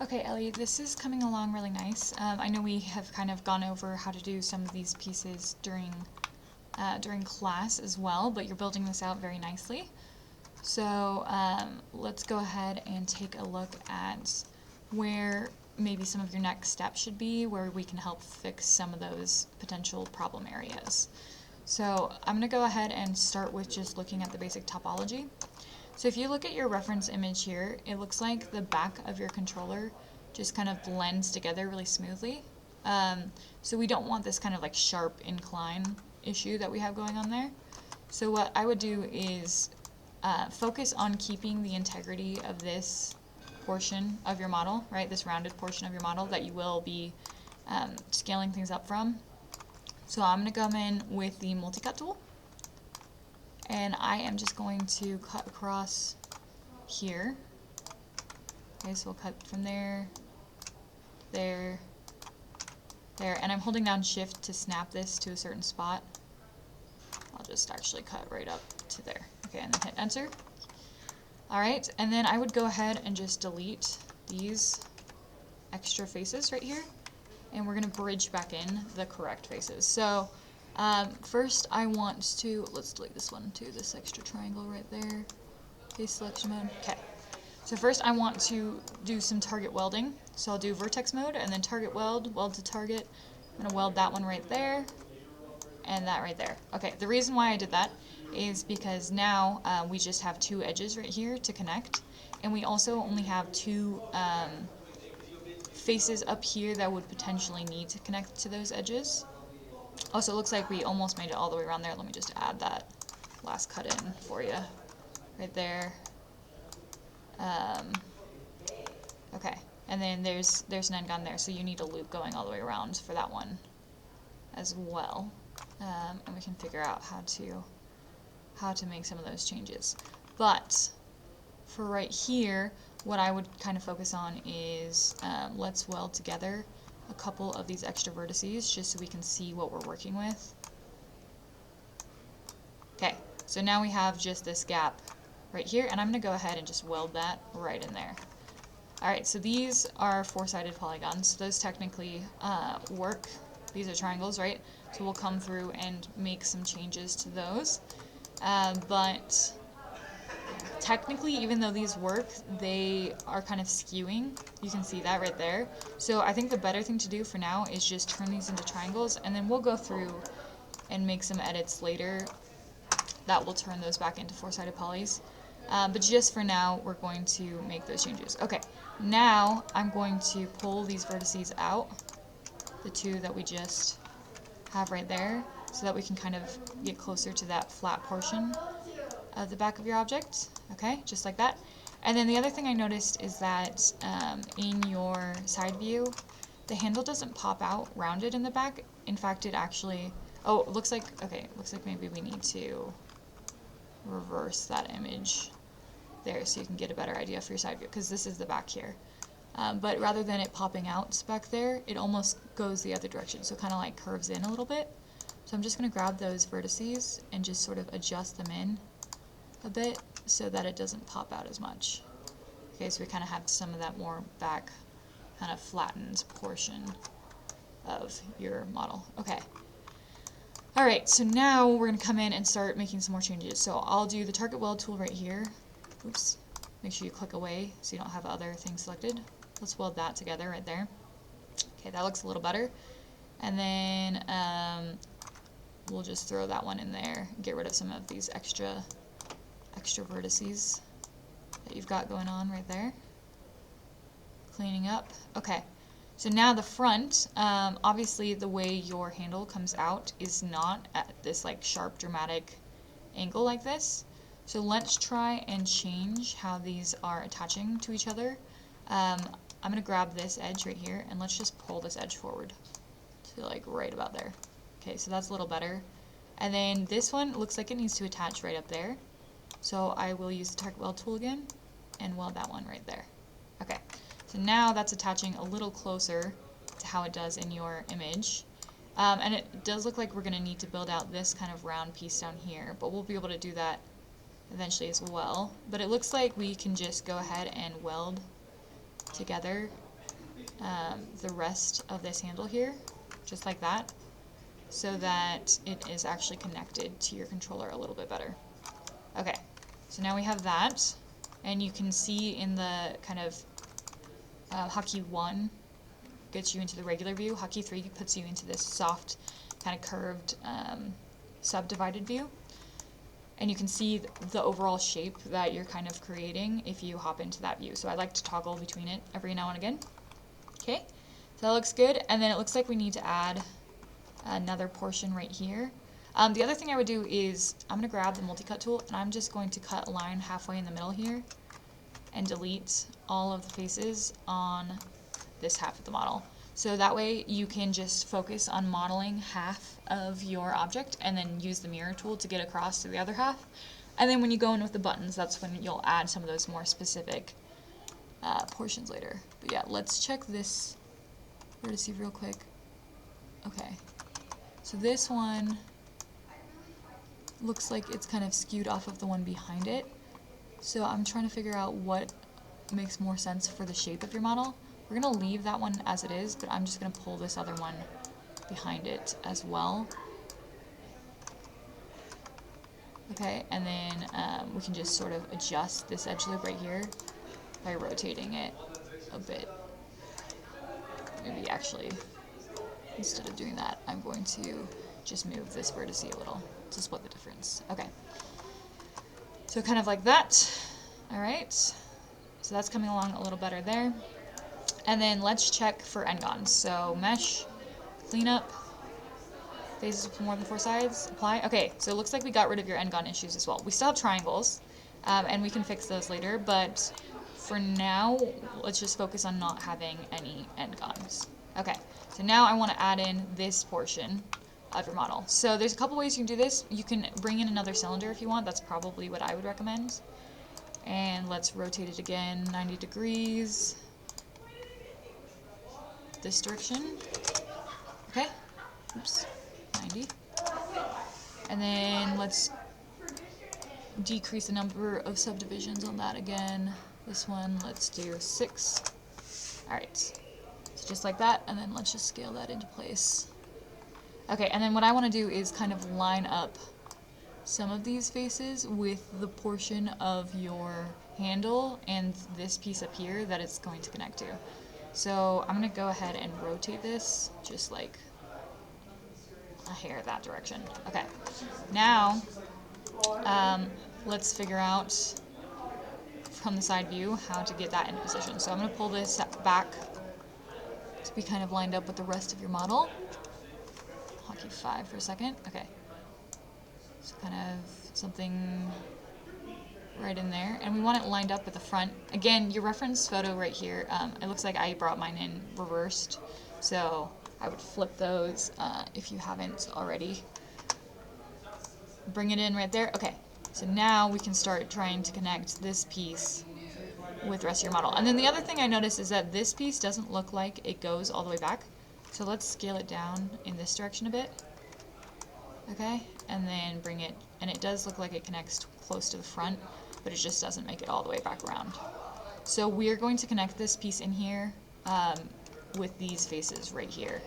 Okay, Ellie, this is coming along really nice. I know we have kind of gone over how to do some of these pieces during class as well, but you're building this out very nicely. So let's go ahead and take a look at where maybe some of your next steps should be, where we can help fix some of those potential problem areas. So I'm going to go ahead and start with just looking at the basic topology. So if you look at your reference image here, it looks like the back of your controller just kind of blends together really smoothly. So we don't want this kind of like sharp incline issue that we have going on there. So what I would do is focus on keeping the integrity of this portion of your model, right? This rounded portion of your model that you will be scaling things up from. So I'm going to come in with the multi-cut tool. And I am just going to cut across here. Okay, so we'll cut from there, there, there, and I'm holding down Shift to snap this to a certain spot. I'll just actually cut right up to there. Okay, and then hit Enter. Alright, and then I would go ahead and just delete these extra faces right here, and we're going to bridge back in the correct faces. So first I want to, let's delete this one too, this extra triangle right there. Okay, selection mode. Okay. So first I want to do some target welding. So I'll do vertex mode and then target weld, weld to target. I'm going to weld that one right there and that right there. Okay, the reason why I did that is because now we just have two edges right here to connect, and we also only have two faces up here that would potentially need to connect to those edges. Also, it looks like we almost made it all the way around there. Let me just add that last cut in for you. Right there. Okay, and then there's an end gun there, so you need a loop going all the way around for that one as well. And we can figure out how to make some of those changes. But for right here, what I would kind of focus on is let's weld together a couple of these extra vertices just so we can see what we're working with. Okay, so now we have just this gap right here, and I'm going to go ahead and just weld that right in there. Alright, so these are four-sided polygons, so those technically work. These are triangles, right? So we'll come through and make some changes to those. But technically, even though these work, they are kind of skewing. You can see that right there. So I think the better thing to do for now is just turn these into triangles, and then we'll go through and make some edits later that will turn those back into four-sided polys. But just for now, we're going to make those changes. Okay, now I'm going to pull these vertices out, the two that we just have right there, so that we can kind of get closer to that flat portion of the back of your object. Okay, just like that. And then the other thing I noticed is that in your side view, the handle doesn't pop out rounded in the back. In fact, it actually, oh, it looks like, okay, it looks like maybe we need to reverse that image there so you can get a better idea for your side view, because this is the back here. But rather than it popping out back there, it almost goes the other direction, so it kind of like curves in a little bit. So I'm just going to grab those vertices and just sort of adjust them in a bit so that it doesn't pop out as much. Okay, so we kind of have some of that more back kind of flattened portion of your model. Okay. Alright, so now we're going to come in and start making some more changes. So I'll do the target weld tool right here. Oops. Make sure you click away so you don't have other things selected. Let's weld that together right there. Okay, that looks a little better. And then we'll just throw that one in there and get rid of some of these extra vertices that you've got going on right there. Cleaning up. Okay. So now the front, obviously the way your handle comes out is not at this like sharp dramatic angle like this. So let's try and change how these are attaching to each other. I'm going to grab this edge right here and let's just pull this edge forward to like right about there. Okay, so that's a little better. And then this one looks like it needs to attach right up there. So I will use the target weld tool again and weld that one right there. Okay. So now that's attaching a little closer to how it does in your image. And it does look like we're going to need to build out this kind of round piece down here, but we'll be able to do that eventually as well. But it looks like we can just go ahead and weld together the rest of this handle here, just like that, so that it is actually connected to your controller a little bit better. Okay, so now we have that, and you can see in the kind of Hotkey 1 gets you into the regular view, Hotkey 3 puts you into this soft, kind of curved, subdivided view. And you can see the overall shape that you're kind of creating if you hop into that view. So I like to toggle between it every now and again. Okay, so that looks good. And then it looks like we need to add another portion right here. The other thing I would do is I'm going to grab the multi-cut tool and I'm just going to cut a line halfway in the middle here and delete all of the faces on this half of the model. So that way you can just focus on modeling half of your object and then use the mirror tool to get across to the other half. And then when you go in with the buttons, that's when you'll add some of those more specific portions later. But yeah, let's check this vertice real quick. Okay, so this one looks like it's kind of skewed off of the one behind it. So I'm trying to figure out what makes more sense for the shape of your model. We're going to leave that one as it is, but I'm just going to pull this other one behind it as well. Okay, and then we can just sort of adjust this edge loop right here by rotating it a bit. Maybe actually, instead of doing that, I'm going to just move this vertex a little to split the difference. Okay, so kind of like that. All right, so that's coming along a little better there. And then let's check for n-gons. So mesh, cleanup, faces with more than 4 sides, apply. Okay, so it looks like we got rid of your n-gon issues as well. We still have triangles, and we can fix those later, but for now, let's just focus on not having any n-gons. Okay, so now I want to add in this portion of your model. So there's a couple ways you can do this. You can bring in another cylinder if you want. That's probably what I would recommend. And let's rotate it again 90 degrees. This direction. Okay. Oops. 90. And then let's decrease the number of subdivisions on that again. This one, let's do 6. Alright. So just like that, and then let's just scale that into place. Okay, and then what I want to do is kind of line up some of these faces with the portion of your handle and this piece up here that it's going to connect to. So I'm going to go ahead and rotate this just like a hair that direction. Okay, now let's figure out from the side view how to get that into position. So I'm going to pull this back to be kind of lined up with the rest of your model. Hotkey 5 for a second. Okay, so kind of something right in there, and we want it lined up with the front. Again, your reference photo right here, it looks like I brought mine in reversed, so I would flip those if you haven't already. Bring it in right there. Okay, so now we can start trying to connect this piece with the rest of your model. And then the other thing I noticed is that this piece doesn't look like it goes all the way back, so let's scale it down in this direction a bit. Okay, and then bring it, and it does look like it connects close to the front, but it just doesn't make it all the way back around. So we're going to connect this piece in here with these faces right here.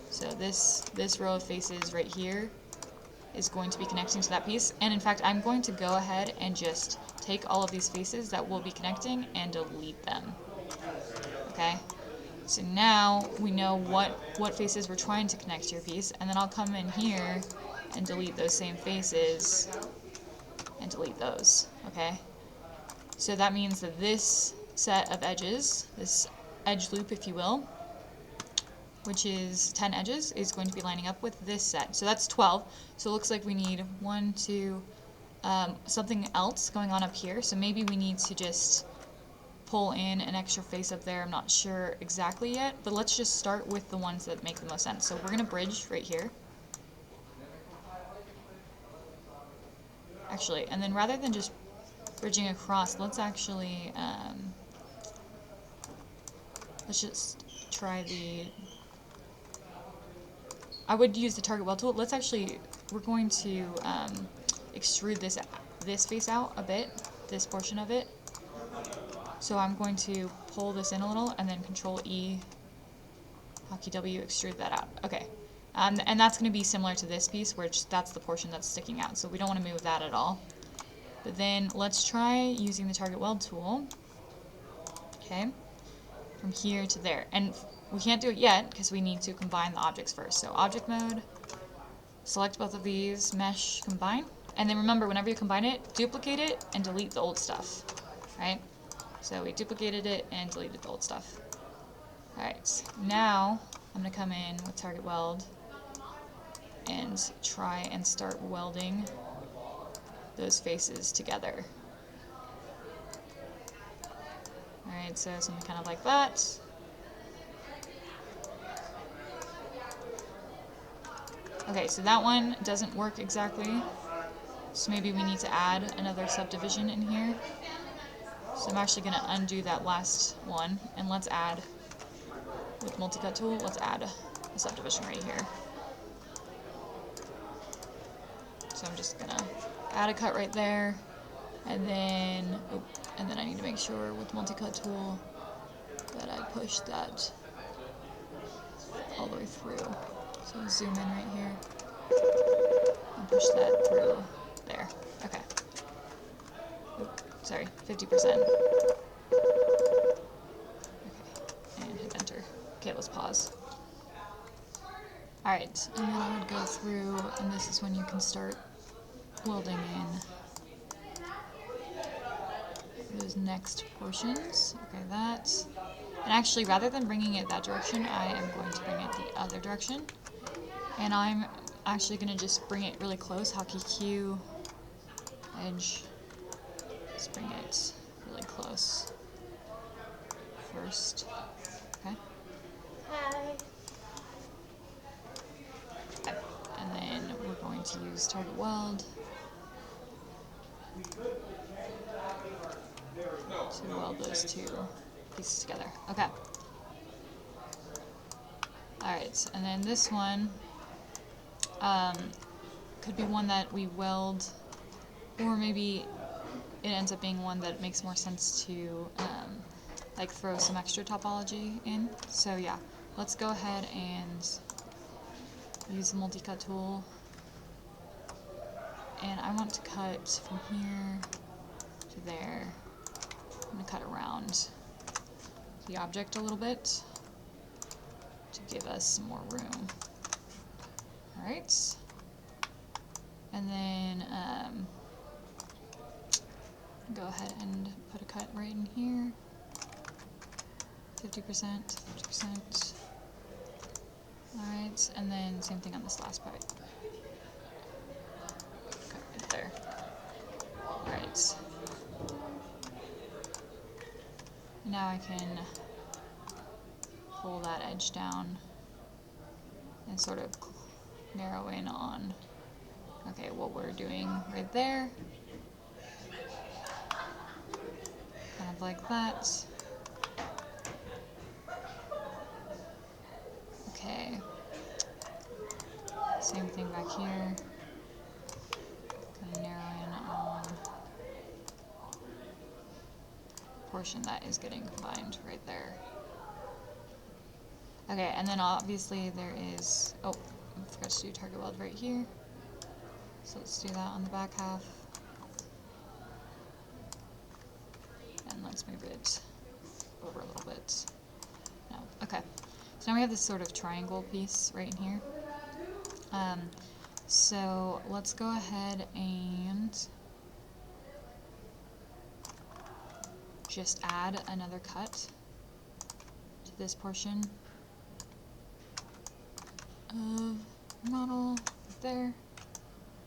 So this row of faces right here is going to be connecting to that piece, and in fact I'm going to go ahead and just take all of these faces that we'll be connecting and delete them. Okay, so now we know what faces we're trying to connect to your piece, and then I'll come in here and delete those same faces and delete those. Okay, so that means that this set of edges, this edge loop if you will, which is 10 edges, is going to be lining up with this set. So that's 12. So it looks like we need 1, 2, something else going on up here. So maybe we need to just pull in an extra face up there. I'm not sure exactly yet, but let's just start with the ones that make the most sense. So we're going to bridge right here. Actually, and then rather than just bridging across, let's actually, let's just try the, I would use the target weld tool. Let's actually, we're going to extrude this face out a bit, this portion of it, So I'm going to pull this in a little and then Control E, Hotkey W, extrude that out. Okay. And that's going to be similar to this piece, which that's the portion that's sticking out. So we don't want to move that at all. But then let's try using the target weld tool. Okay. From here to there. And we can't do it yet because we need to combine the objects first. So object mode, select both of these, mesh, combine. And then remember, whenever you combine it, duplicate it and delete the old stuff. Right? So we duplicated it and deleted the old stuff. Alright, now I'm going to come in with target weld and try and start welding those faces together. Alright, so something kind of like that. Okay, so that one doesn't work exactly, so maybe we need to add another subdivision in here. So I'm actually going to undo that last one, and let's add, with multi-cut tool, let's add a subdivision right here. So I'm just going to add a cut right there, and then I need to make sure with multi-cut tool that I push that all the way through. So zoom in right here and push that through there. Okay. Oop, sorry, 50%. Okay, and hit enter. Okay, let's pause. Alright, and then I would go through, and this is when you can start welding in those next portions. Okay, that. And actually, rather than bringing it that direction, I am going to bring it the other direction. And I'm actually going to just bring it really close, hotkey Q, edge, just bring it really close first. Okay. Hi. Okay. And then we're going to use target weld to weld those two pieces together. Okay. Alright, and then this one could be one that we weld, or maybe it ends up being one that makes more sense to like throw some extra topology in. So yeah, let's go ahead and use the multi-cut tool. And I want to cut from here to there. I'm going to cut around the object a little bit to give us some more room. Alright. And then go ahead and put a cut right in here. 50%, 50%. Alright, and then same thing on this last part. Cut right there. Alright. Now I can pull that edge down and sort of narrow in on, okay, what we're doing right there. Kind of like that. Okay. Same thing back here. Kind of narrow in on the portion that is getting combined right there. Okay, and then obviously there is, oh, I forgot to do target weld right here. So let's do that on the back half. And let's move it over a little bit. No, okay. So now we have this sort of triangle piece right in here. So let's go ahead and just add another cut to this portion of model there,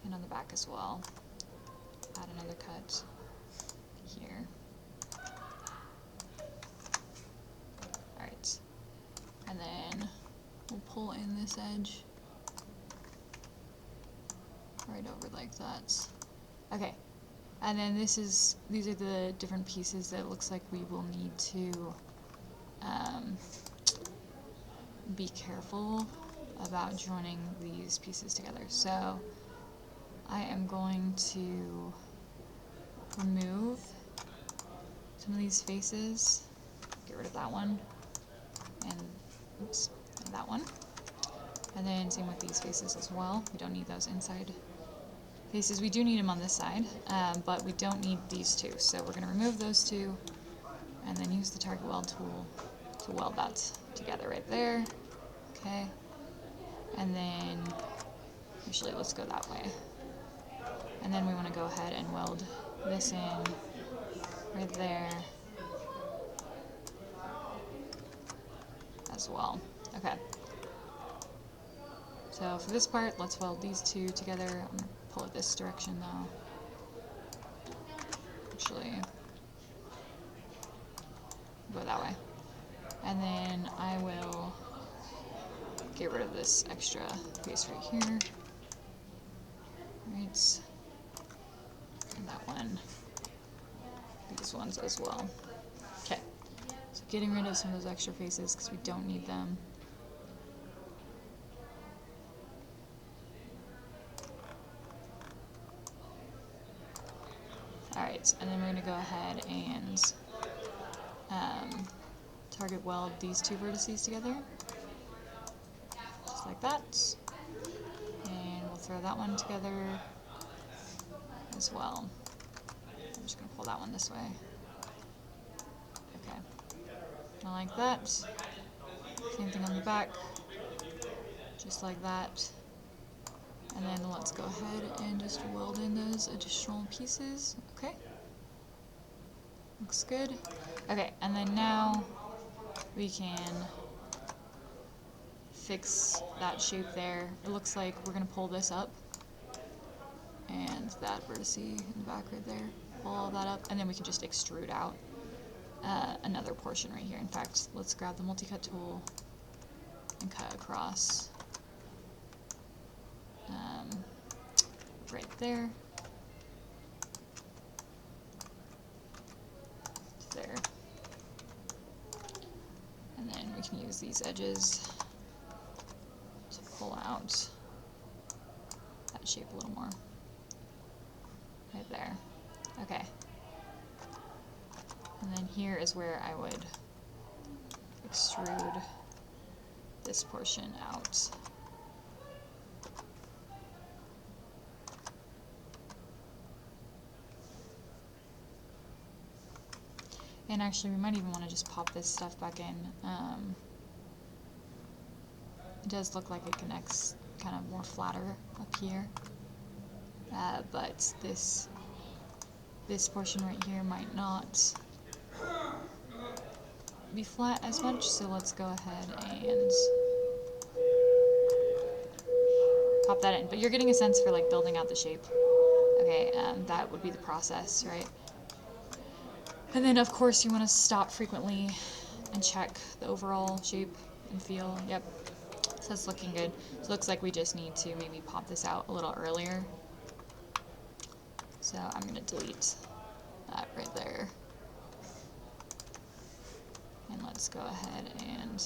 and on the back as well. Add another cut here. Alright, and then we'll pull in this edge right over like that. Okay, and then these are the different pieces that it looks like we will need to be careful about joining these pieces together. So I am going to remove some of these faces. Get rid of that one, and oops, and that one. And then same with these faces as well. We don't need those inside faces. We do need them on this side, but we don't need these two. So we're going to remove those two, and then use the target weld tool to weld that together right there. Okay, and then actually let's go that way. And then we want to go ahead and weld this in right there as well. Okay. So for this part, let's weld these two together. I'm going to pull it this direction though. Actually, go that way. And then I will get rid of this extra piece right here. Right. And that one. These ones as well. Okay. So getting rid of some of those extra faces because we don't need them. Alright, and then we're going to go ahead and target weld these two vertices together. Just like that. And we'll throw that one together as well. I'm just going to pull that one this way. Okay. I like that. Same thing on the back. Just like that. And then let's go ahead and just weld in those additional pieces. Okay. Looks good. Okay, and then now we can fix that shape there. It looks like we're going to pull this up. And that vertice in the back right there. Pull all that up. And then we can just extrude out another portion right here. In fact, let's grab the multi-cut tool and cut across. Right there. There. And then we can use these edges to pull out that shape a little more. Right there. Okay. And then here is where I would extrude this portion out. And actually, we might even want to just pop this stuff back in. It does look like it connects kind of more flatter up here. But this portion right here might not be flat as much, so let's go ahead and pop that in. But you're getting a sense for like building out the shape. Okay, that would be the process, right? And then of course you want to stop frequently and check the overall shape and feel. Yep, so it's looking good. So it looks like we just need to maybe pop this out a little earlier. So I'm going to delete that right there. And let's go ahead and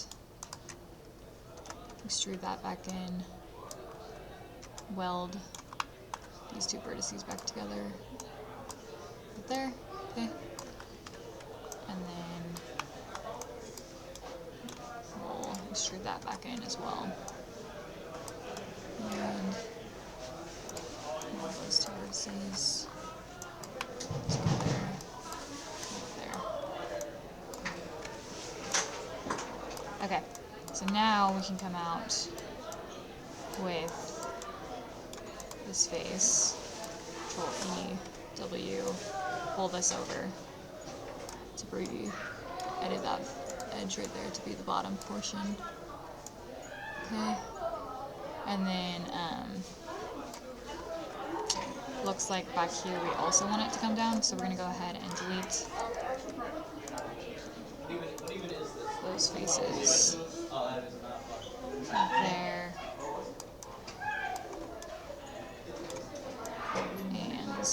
extrude that back in. Weld these two vertices back together. Right there. Okay. And then we'll extrude that back in as well. And those two vertices together. There. Okay, so now we can come out with this face. Control E, W, pull this over to edit that edge right there to be the bottom portion. Okay, and then looks like back here we also want it to come down, so we're going to go ahead and delete those faces there. And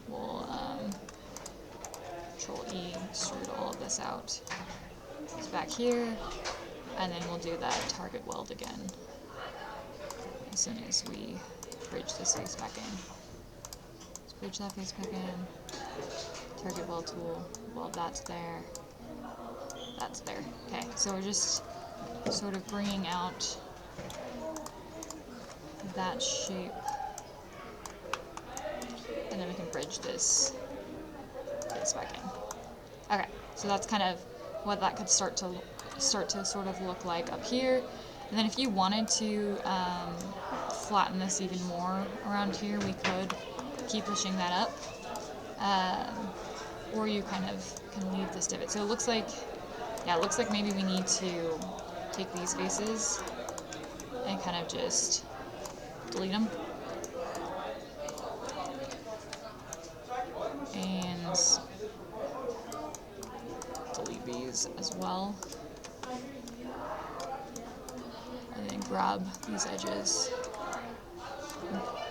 we'll Control E, extrude all of this out. It's back here, and then we'll do that target weld again as soon as we bridge this face back in. Let's bridge that face back in. target weld tool, weld that's there, that's there. Okay, so we're just sort of bringing out that shape, and then we can bridge this back in. Okay, so that's kind of what that could start to sort of look like up here. And then if you wanted to flatten this even more around here, we could keep pushing that up, or you kind of can leave this divot. So it looks like, yeah, it looks like maybe we need to take these faces and kind of just delete them. And delete these as well. And then grab these edges,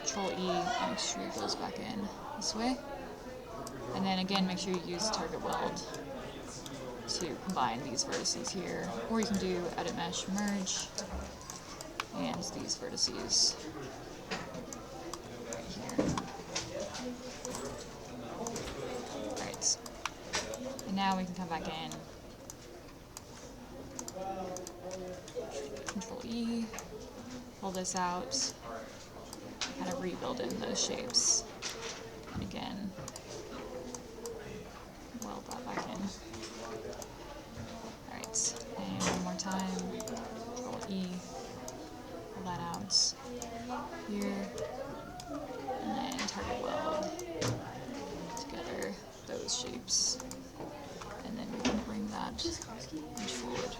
Control E, and extrude those back in this way. And then again, make sure you use target weld to combine these vertices here. Or you can do edit mesh, merge, and these vertices right here. Alright. And now we can come back in. Control E, pull this out, kind of rebuild in those shapes. And again, weld that back in. Alright, and one more time, Control E, pull that out here, and then target weld together those shapes. And then we can bring that forward.